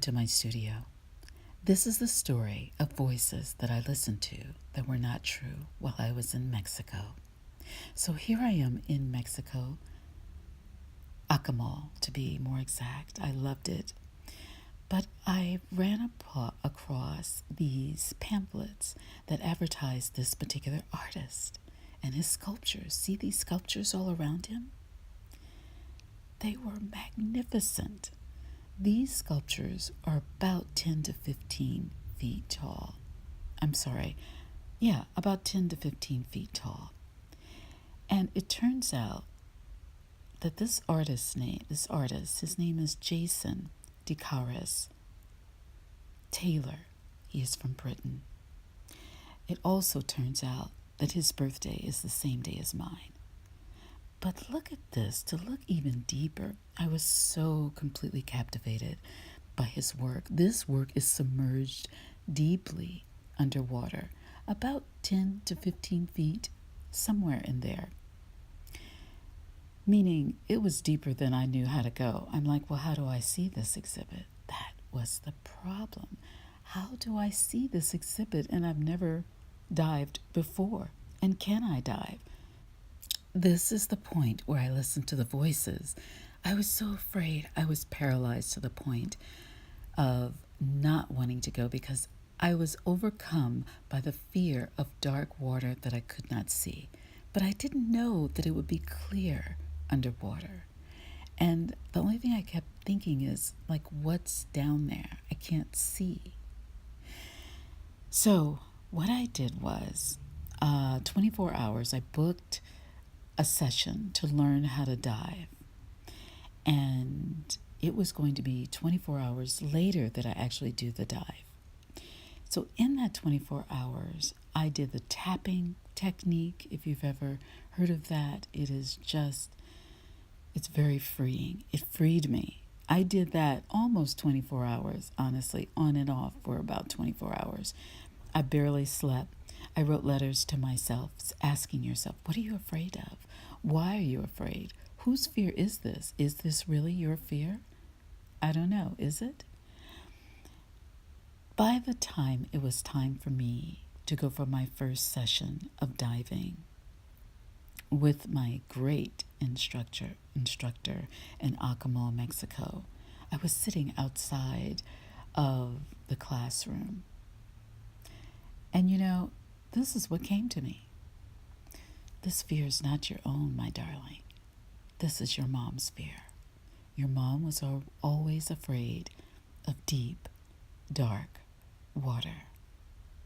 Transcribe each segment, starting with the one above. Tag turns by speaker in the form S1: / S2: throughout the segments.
S1: to my studio. This is the story of voices that I listened to that were not true while I was in Mexico. So here I am in Mexico, Akumal to be more exact. I loved it. But I ran across these pamphlets that advertised this particular artist and his sculptures. See these sculptures all around him? They were magnificent. These sculptures are about 10 to 15 feet tall. About 10 to 15 feet tall. And it turns out that his name is Jason DeCaires Taylor. He is from Britain. It also turns out that his birthday is the same day as mine. But look at this, to look even deeper, I was so completely captivated by his work. This work is submerged deeply underwater, about 10 to 15 feet, somewhere in there. Meaning it was deeper than I knew how to go. I'm like, well, how do I see this exhibit? That was the problem. How do I see this exhibit? And I've never dived before. And can I dive? This is the point where I listened to the voices. I was so afraid. I was paralyzed to the point of not wanting to go because I was overcome by the fear of dark water that I could not see. But I didn't know that it would be clear underwater. And the only thing I kept thinking is, like, what's down there? I can't see. So what I did was 24 hours, I booked a session to learn how to dive. And it was going to be 24 hours later that I actually do the dive. So in that 24 hours, I did the tapping technique. If you've ever heard of that, it's very freeing. It freed me. I did that almost 24 hours, honestly, on and off for about 24 hours. I barely slept. I wrote letters to myself, asking yourself, what are you afraid of? Why are you afraid? Whose fear is this? Is this really your fear? I don't know. Is it? By the time it was time for me to go for my first session of diving with my great instructor in Akumal, Mexico, I was sitting outside of the classroom. And this is what came to me. This fear is not your own, my darling. This is your mom's fear. Your mom was always afraid of deep, dark water.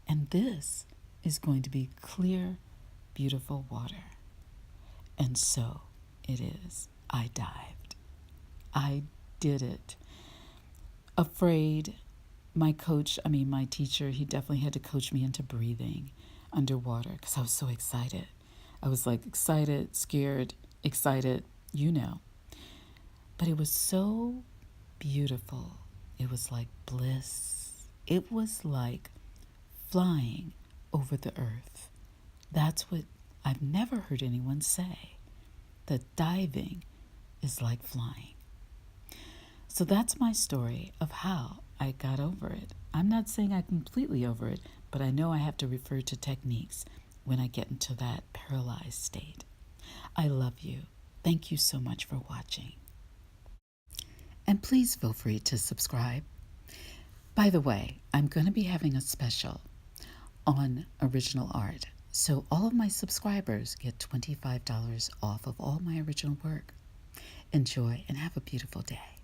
S1: And this is going to be clear, beautiful water. And so it is. I dived. I did it. Afraid. My teacher, he definitely had to coach me into breathing underwater because I was so excited. I was like excited, scared, excited, But it was so beautiful. It was like bliss. It was like flying over the earth. That's what I've never heard anyone say, that diving is like flying. So that's my story of how I got over it. I'm not saying I'm completely over it, but I know I have to refer to techniques when I get into that paralyzed state. I love you. Thank you so much for watching. And please feel free to subscribe. By the way, I'm going to be having a special on original art. So all of my subscribers get $25 off of all my original work. Enjoy and have a beautiful day.